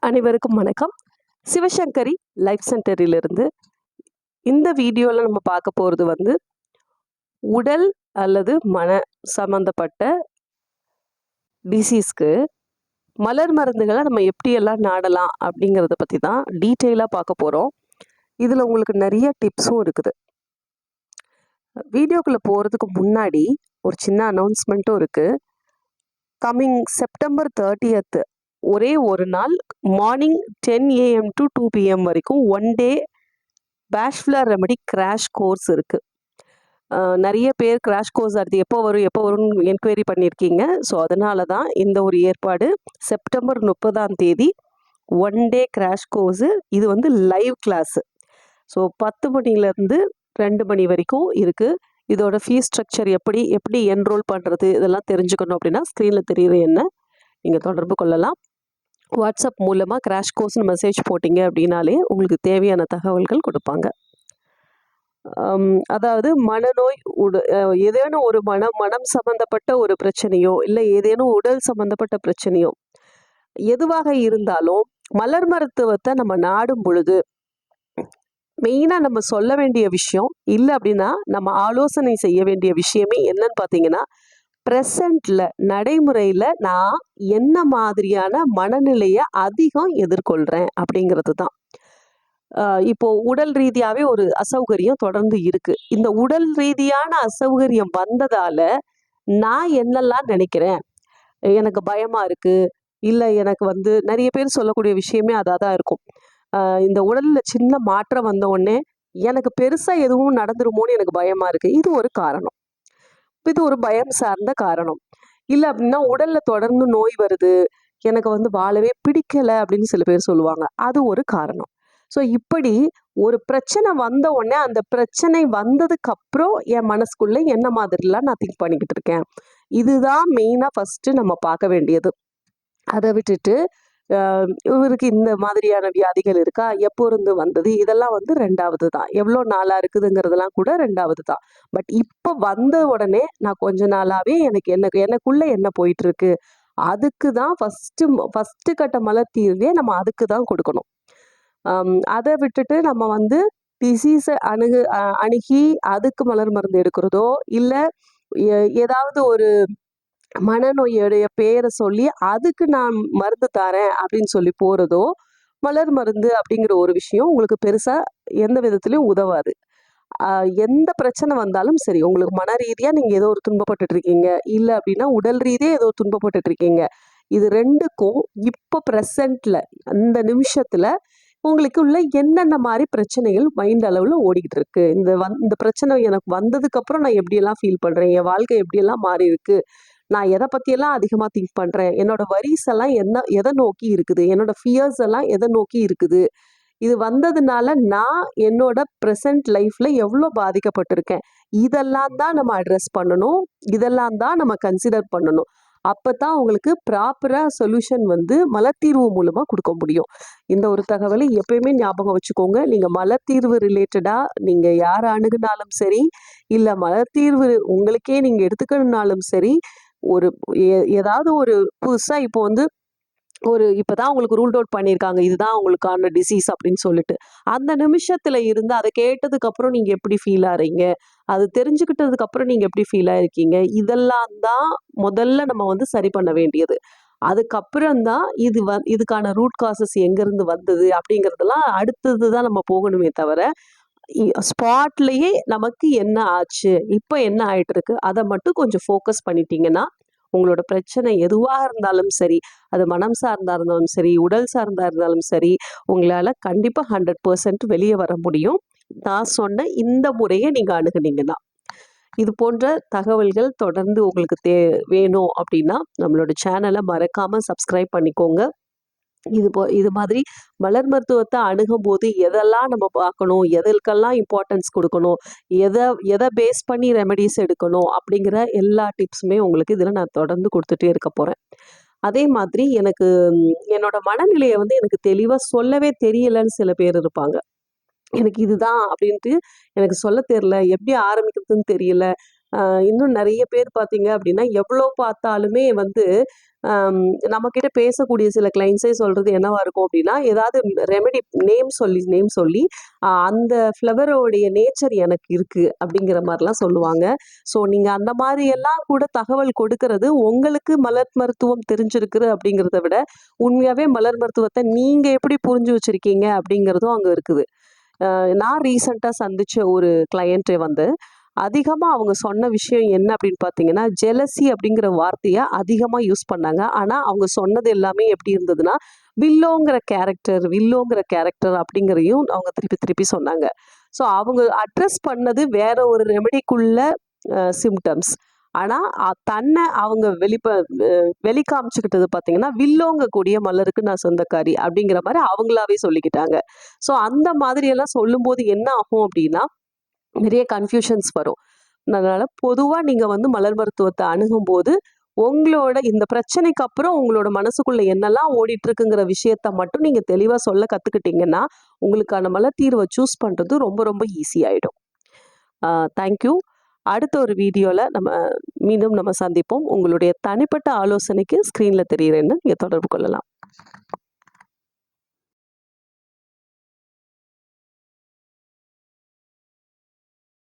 அனைவருக்கும் வணக்கம். சிவசங்கரி லைஃப் சென்டரிலிருந்து இந்த வீடியோவில் நம்ம பார்க்க போகிறது உடல் அல்லது மன சம்மந்தப்பட்ட டிசீஸ்க்கு மலர் மருந்துகளை நம்ம எப்படியெல்லாம் நாடலாம் அப்படிங்கிறத பற்றி தான் டீட்டெயிலாக பார்க்க போகிறோம். இதில் உங்களுக்கு நிறைய டிப்ஸும் இருக்குது. வீடியோக்குள்ளே போகிறதுக்கு முன்னாடி ஒரு சின்ன அனௌன்ஸ்மெண்ட்டும் இருக்குது. கம்மிங் செப்டம்பர் 30 ஒரே ஒரு நாள் மார்னிங் 10 AM to 2 PM வரைக்கும் 1 day bachelor remedy crash course இருக்குது. நிறைய பேர் கிராஷ் கோர்ஸ் அடுத்து எப்போ வரும்னு என்கொயரி பண்ணியிருக்கீங்க. ஸோ அதனால தான் இந்த ஒரு ஏற்பாடு. September 30 1 day crash course. இது லைவ் கிளாஸு. ஸோ 10 மணிலேருந்து 2 மணி வரைக்கும் இருக்குது. இதோட ஃபீஸ் ஸ்ட்ரக்சர் எப்படி என்ரோல் பண்ணுறது இதெல்லாம் தெரிஞ்சுக்கணும் அப்படின்னா ஸ்க்ரீனில் தெரியுற என்ன நீங்கள் தொடர்பு கொள்ளலாம். வாட்ஸ்அப் மூலமாக கிராஷ் கோர்ஸ்னு மெசேஜ் போட்டிங்க அப்படின்னாலே உங்களுக்கு தேவையான தகவல்கள் கொடுப்பாங்க. அதாவது மனநோய் ஏதேனும் ஒரு மனம் சம்மந்தப்பட்ட ஒரு பிரச்சனையோ இல்லை ஏதேனும் உடல் சம்மந்தப்பட்ட பிரச்சனையோ எதுவாக இருந்தாலும் மலர் மருத்துவத்தை நம்ம நாடும் பொழுது மெயினாக நம்ம சொல்ல வேண்டிய விஷயம் இல்லை அப்படின்னா நம்ம ஆலோசனை செய்ய வேண்டிய விஷயமே என்னன்னு பார்த்தீங்கன்னா, ப்ரெசண்ட்டில் நடைமுறையில் நான் என்ன மாதிரியான மனநிலையை அதிகம் எதிர்கொள்கிறேன் அப்படிங்கிறது தான். இப்போது உடல் ரீதியாகவே ஒரு அசௌகரியம் தொடர்ந்து இருக்குது. இந்த உடல் ரீதியான அசௌகரியம் வந்ததால் நான் என்னெல்லாம் நினைக்கிறேன், எனக்கு பயமாக இருக்குது, இல்லை எனக்கு நிறைய பேர் சொல்லக்கூடிய விஷயமே அதாக தான் இருக்கும். இந்த உடலில் சின்ன மாற்றம் வந்த உடனே எனக்கு பெருசாக எதுவும் நடந்துருமோன்னு எனக்கு பயமாக இருக்குது. இது ஒரு காரணம். இது ஒரு பயம் சார்ந்த காரணம். இல்லை அப்படின்னா உடலில் தொடர்ந்து நோய் வருது, எனக்கு வாழவே பிடிக்கலை அப்படின்னு சில பேர் சொல்லுவாங்க. அது ஒரு காரணம். ஸோ இப்படி ஒரு பிரச்சனை வந்த உடனே அந்த பிரச்சனை வந்ததுக்கு அப்புறம் என் மனசுக்குள்ளே என்ன மாதிரிலாம் நான் திங்க் பண்ணிக்கிட்டு இருக்கேன், இதுதான் மெயினாக ஃபஸ்ட்டு நம்ம பார்க்க வேண்டியது. அதை விட்டுட்டு இவருக்கு இந்த மாதிரியான வியாதிகள் இருக்கா, எப்போ இருந்து வந்தது, இதெல்லாம் ரெண்டாவது தான். எவ்வளோ நாளாக இருக்குதுங்கிறதெல்லாம் கூட ரெண்டாவது தான். பட் இப்போ வந்த உடனே நான் கொஞ்ச நாளாகவே எனக்குள்ளே என்ன போயிட்டுருக்கு, அதுக்கு தான் ஃபஸ்ட்டு கட்ட மலர் தீர்வே நம்ம அதுக்கு தான் கொடுக்கணும். அதை விட்டுட்டு நம்ம டிசீஸை அணுகி அதுக்கு மலர் மருந்து எடுக்கிறதோ இல்லை ஏதாவது ஒரு மனநோயுடைய பேரை சொல்லி அதுக்கு நான் மருந்து தரேன் அப்படின்னு சொல்லி போகிறதோ, மலர் மருந்து அப்படிங்கிற ஒரு விஷயம் உங்களுக்கு பெருசாக எந்த விதத்துலையும் உதவாது. எந்த பிரச்சனை வந்தாலும் சரி, உங்களுக்கு மன ரீதியாக நீங்கள் ஏதோ ஒரு துன்பப்பட்டுட்டு இருக்கீங்க, இல்லை அப்படின்னா உடல் ரீதியாக ஏதோ துன்பப்பட்டுட்டு இருக்கீங்க, இது ரெண்டுக்கும் இப்போ ப்ரெசண்ட்டில் அந்த நிமிஷத்தில் உங்களுக்கு உள்ள என்னென்ன மாதிரி பிரச்சனைகள் மைண்ட் அளவில் ஓடிக்கிட்டு இருக்கு, இந்த பிரச்சனை எனக்கு வந்ததுக்கப்புறம் நான் எப்படியெல்லாம் ஃபீல் பண்ணுறேன், என் வாழ்க்கை எப்படியெல்லாம் மாறி இருக்கு, நான் எதை பற்றியெல்லாம் அதிகமாக திங்க் பண்ணுறேன், என்னோட வரிஸ் எல்லாம் எதை நோக்கி இருக்குது, என்னோட ஃபியர்ஸ் எல்லாம் எதை நோக்கி இருக்குது, இது வந்ததுனால நான் என்னோட ப்ரெசன்ட் லைஃப்பில் எவ்வளோ பாதிக்கப்பட்டிருக்கேன், இதெல்லாம் தான் நம்ம அட்ரெஸ் பண்ணணும், இதெல்லாம் தான் நம்ம கன்சிடர் பண்ணணும். அப்போ தான் உங்களுக்கு ப்ராப்பராக சொல்யூஷன் மலர்த்தீர்வு மூலமாக கொடுக்க முடியும். இந்த ஒரு தகவலை எப்பயுமே ஞாபகம் வச்சுக்கோங்க. நீங்கள் மலர்த்தீர்வு ரிலேட்டடாக நீங்கள் யார் அணுகுனாலும் சரி, இல்லை மலர்த்தீர்வு உங்களுக்கே நீங்கள் எடுத்துக்கணுனாலும் சரி, ஏதாவது ஒரு புதுசாக இப்போ தான் உங்களுக்கு ரூல்ட் அவுட் பண்ணியிருக்காங்க, இதுதான் உங்களுக்கான டிசீஸ் அப்படின்னு சொல்லிட்டு, அந்த நிமிஷத்தில் இருந்து அதை கேட்டதுக்கப்புறம் நீங்கள் எப்படி ஃபீல் ஆகிறீங்க, அது தெரிஞ்சுக்கிட்டதுக்கப்புறம் நீங்கள் எப்படி ஃபீல் ஆகிருக்கீங்க, இதெல்லாம் தான் முதல்ல நம்ம சரி பண்ண வேண்டியது. அதுக்கப்புறம் தான் இதுக்கான ரூட் காசஸ் எங்கேருந்து வந்தது அப்படிங்கிறதெல்லாம் அடுத்தது தான் நம்ம போகணுமே தவிர, ஸ்பாட்லேயே நமக்கு என்ன ஆச்சு, இப்போ என்ன ஆகிட்டு இருக்கு, அதை மட்டும் கொஞ்சம் ஃபோக்கஸ் பண்ணிட்டீங்கன்னா உங்களோட பிரச்சனை எதுவாக இருந்தாலும் சரி, அது மனம் சார்ந்தா இருந்தாலும் சரி, உடல் சார்ந்தா இருந்தாலும் சரி, உங்களால் கண்டிப்பாக 100% வெளியே வர முடியும். நான் சொன்ன இந்த முறையை நீங்கள் அணுகுனீங்கன்னா. இது போன்ற தகவல்கள் தொடர்ந்து உங்களுக்கு வேணும் அப்படின்னா நம்மளோட சேனலை மறக்காமல் சப்ஸ்கிரைப் பண்ணிக்கோங்க. இது மாதிரி மலர் மருத்துவத்தை அணுகும் போது எதெல்லாம் நம்ம பார்க்கணும், எதற்கெல்லாம் இம்பார்ட்டன்ஸ் கொடுக்கணும், எதை பேஸ் பண்ணி ரெமெடிஸ் எடுக்கணும் அப்படிங்கிற எல்லா டிப்ஸுமே உங்களுக்கு இதில் நான் தொடர்ந்து கொடுத்துட்டே இருக்க போகிறேன். அதே மாதிரி என்னோட மனநிலையை எனக்கு தெளிவாக சொல்லவே தெரியலைன்னு சில பேர் இருப்பாங்க. எனக்கு இதுதான் அப்படின்ட்டு எனக்கு சொல்ல தெரியல, எப்படி ஆரம்பிக்கிறதுன்னு தெரியல, இன்னும் நிறைய பேர் பார்த்தீங்க அப்படின்னா, எவ்வளோ பார்த்தாலுமே வந்து நம்மக்கிட்ட பேசக்கூடிய சில கிளைண்ட்ஸே சொல்றது என்னவா இருக்கும் அப்படின்னா, ஏதாவது ரெமெடி நேம் சொல்லி அந்த ஃப்ளவரோடைய நேச்சர் எனக்கு இருக்கு அப்படிங்கிற மாரிலாம் சொல்லுவாங்க. ஸோ நீங்க அந்த மாரியெல்லாம் கூட தகவல் கொடுக்கறது உங்களுக்கு மலர் மருத்துவம் தெரிஞ்சிருக்குது அப்படிங்கிறத விட, உண்மையாவே மலர் மருத்துவத்த நீங்க எப்படி புரிஞ்சு வச்சிருக்கீங்க அப்படிங்கிறதும் அங்க இருக்குது. நான் ரீசெண்டா சந்திச்ச ஒரு கிளையண்ட்டே வந்து அதிகமா அவங்க சொன்ன விஷயம் என்ன அப்படின்னு பார்த்தீங்கன்னா, ஜெலசி அப்படிங்கிற வார்த்தைய அதிகமா யூஸ் பண்ணாங்க. ஆனா, அவங்க சொன்னது எல்லாமே எப்படி இருந்ததுன்னா, வில்லோங்கிற கேரக்டர் அப்படிங்கிறதையும் அவங்க திருப்பி திருப்பி சொன்னாங்க. ஸோ அவங்க அட்ரஸ் பண்ணது வேற ஒரு ரெமெடிக்குள்ள சிம்ப்டம்ஸ். ஆனா, தன்னை அவங்க வெளிக்காமிச்சுக்கிட்டது பார்த்தீங்கன்னா, வில்லோங்கக்கூடிய மலருக்கு நான் சொந்தக்காரி அப்படிங்கிற மாரி அவங்களாவே சொல்லிக்கிட்டாங்க. ஸோ அந்த மாதிரியெல்லாம் சொல்லும்போது என்ன ஆகும் அப்படின்னா, நிறைய கன்ஃப்யூஷன்ஸ் வரும். அதனால பொதுவா நீங்க வந்து மலர் மருத்துவத்த அணுகும்போது, உங்களோட இந்த பிரச்சனைக்கு அப்புறம் உங்களோட மனசுக்குள்ள என்னெல்லாம் ஓடிட்டு இருக்குங்கிற விஷயத்த மட்டும் நீங்க தெளிவா சொல்ல கத்துக்கிட்டீங்கன்னா, உங்களுக்கான மலர் தீர்வ சூஸ் பண்றது ரொம்ப ரொம்ப ஈஸி ஆயிடும். Thank you. அடுத்த ஒரு வீடியோல மீண்டும் நம்ம சந்திப்போம். உங்களுடைய தனிப்பட்ட ஆலோசனைக்கு ஸ்க்ரீன்ல தெரியிற எண்ண நீங்க தொடர்பு கொள்ளலாம்.